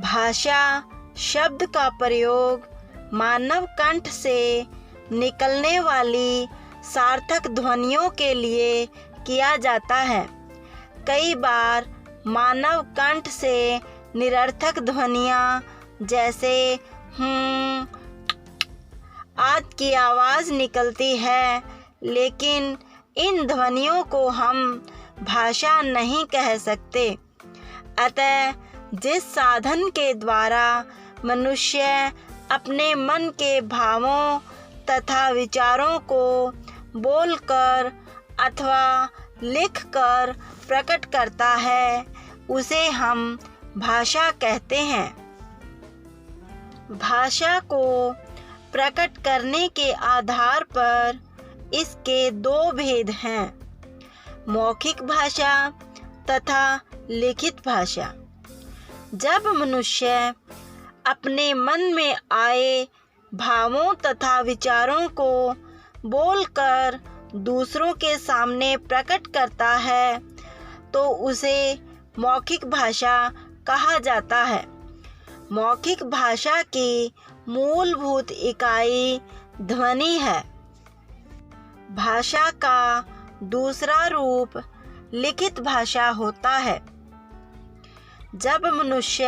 भाषा शब्द का प्रयोग मानव कंठ से निकलने वाली सार्थक ध्वनियों के लिए किया जाता है। कई बार मानव कंठ से निरर्थक ध्वनियाँ जैसे आदि की आवाज़ निकलती है, लेकिन इन ध्वनियों को हम भाषा नहीं कह सकते। अतः जिस साधन के द्वारा मनुष्य अपने मन के भावों तथा विचारों को बोलकर अथवा लिखकर प्रकट करता है, उसे हम भाषा कहते हैं। भाषा को प्रकट करने के आधार पर इसके दो भेद हैं, मौखिक भाषा तथा लिखित भाषा। जब मनुष्य अपने मन में आए भावों तथा विचारों को बोलकर दूसरों के सामने प्रकट करता है, तो उसे मौखिक भाषा कहा जाता है। मौखिक भाषा की मूलभूत इकाई ध्वनि है। भाषा का दूसरा रूप लिखित भाषा होता है। जब मनुष्य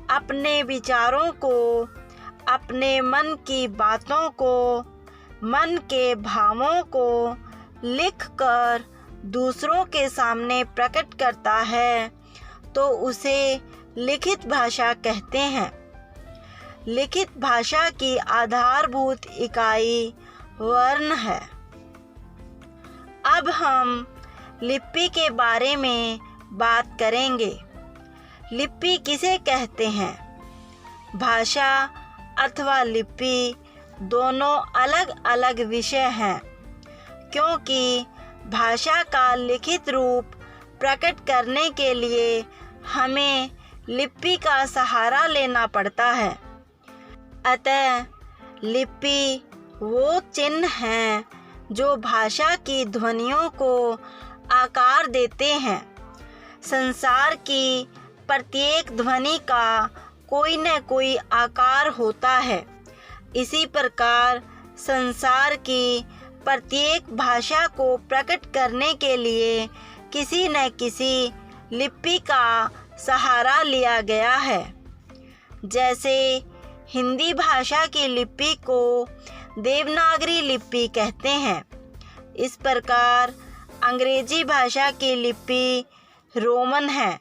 अपने विचारों को, अपने मन की बातों को, मन के भावों को लिखकर दूसरों के सामने प्रकट करता है, तो उसे लिखित भाषा कहते हैं। लिखित भाषा की आधारभूत इकाई वर्ण है। अब हम लिपि के बारे में बात करेंगे। लिपि किसे कहते हैं? भाषा अथवा लिपि दोनों अलग अलग विषय हैं, क्योंकि भाषा का लिखित रूप प्रकट करने के लिए हमें लिपि का सहारा लेना पड़ता है। अतः लिपि वो चिन्ह हैं जो भाषा की ध्वनियों को आकार देते हैं। संसार की प्रत्येक ध्वनि का कोई न कोई आकार होता है। इसी प्रकार संसार की प्रत्येक भाषा को प्रकट करने के लिए किसी न किसी लिपि का सहारा लिया गया है। जैसे हिंदी भाषा की लिपि को देवनागरी लिपि कहते हैं, इस प्रकार अंग्रेजी भाषा की लिपि रोमन है।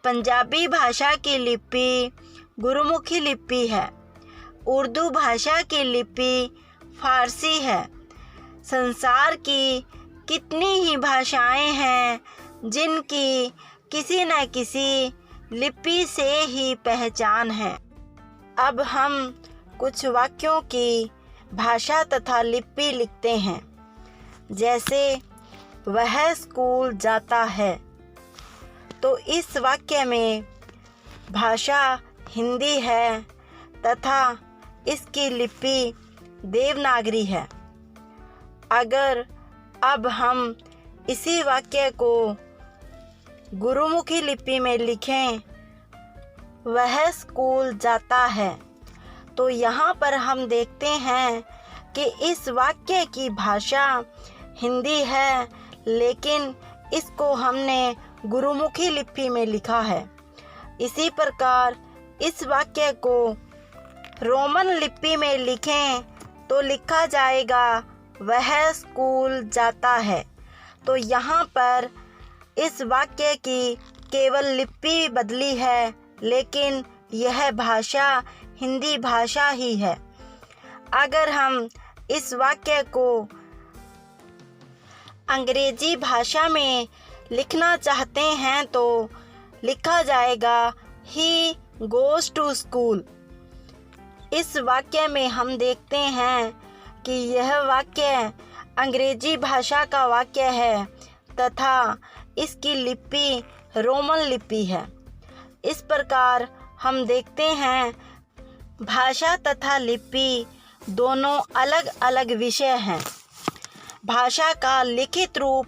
पंजाबी भाषा की लिपि गुरुमुखी लिपि है। उर्दू भाषा की लिपि फारसी है। संसार की कितनी ही भाषाएं हैं जिनकी किसी न किसी लिपि से ही पहचान है। अब हम कुछ वाक्यों की भाषा तथा लिपि लिखते हैं। जैसे वह स्कूल जाता है, तो इस वाक्य में भाषा हिंदी है तथा इसकी लिपि देवनागरी है। अगर अब हम इसी वाक्य को गुरुमुखी लिपि में लिखें, वह स्कूल जाता है, तो यहाँ पर हम देखते हैं कि इस वाक्य की भाषा हिंदी है, लेकिन इसको हमने गुरुमुखी लिपि में लिखा है। इसी प्रकार इस वाक्य को रोमन लिपि में लिखें तो लिखा जाएगा वह स्कूल जाता है। तो यहाँ पर इस वाक्य की केवल लिपि बदली है, लेकिन यह भाषा हिंदी भाषा ही है। अगर हम इस वाक्य को अंग्रेजी भाषा में लिखना चाहते हैं तो लिखा जाएगा ही गोज़ टू स्कूल। इस वाक्य में हम देखते हैं कि यह वाक्य अंग्रेजी भाषा का वाक्य है तथा इसकी लिपि रोमन लिपि है। इस प्रकार हम देखते हैं भाषा तथा लिपि दोनों अलग अलग विषय हैं। भाषा का लिखित रूप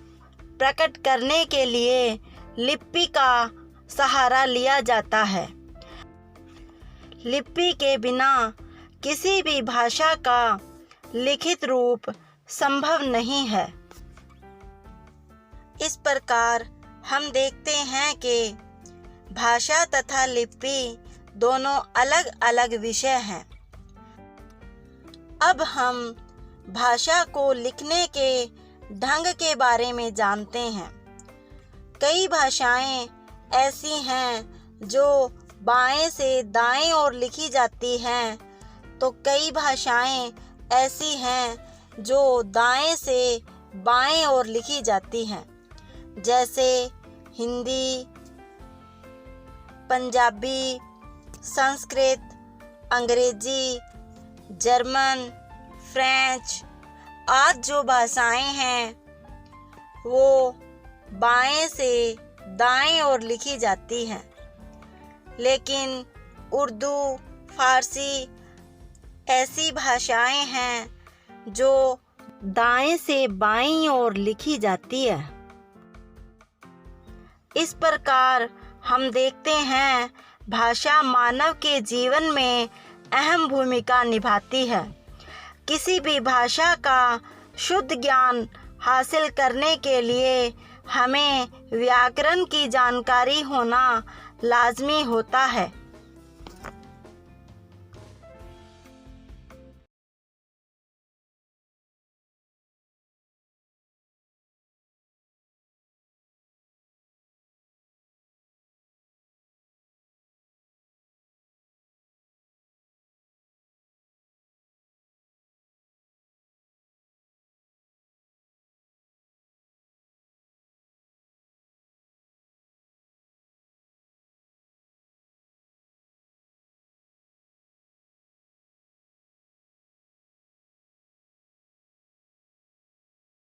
प्रकट करने के लिए लिपि का सहारा लिया जाता है। लिपि के बिना किसी भी भाषा का लिखित रूप संभव नहीं है। इस प्रकार हम देखते हैं कि भाषा तथा लिपि दोनों अलग अलग विषय हैं। अब हम भाषा को लिखने के ढंग के बारे में जानते हैं। कई भाषाएं ऐसी हैं जो बाएं से दाएं ओर लिखी जाती हैं, तो कई भाषाएं ऐसी हैं जो दाएं से बाएं ओर लिखी जाती हैं, जैसे हिंदी, पंजाबी, संस्कृत, अंग्रेजी, जर्मन, फ्रेंच आदि जो भाषाएं हैं वो बाएं से दाएं ओर लिखी जाती हैं। लेकिन उर्दू, फारसी ऐसी भाषाएं हैं जो दाएं से बाईं ओर लिखी जाती है। इस प्रकार हम देखते हैं भाषा मानव के जीवन में अहम भूमिका निभाती है। किसी भी भाषा का शुद्ध ज्ञान हासिल करने के लिए हमें व्याकरण की जानकारी होना लाजमी होता है।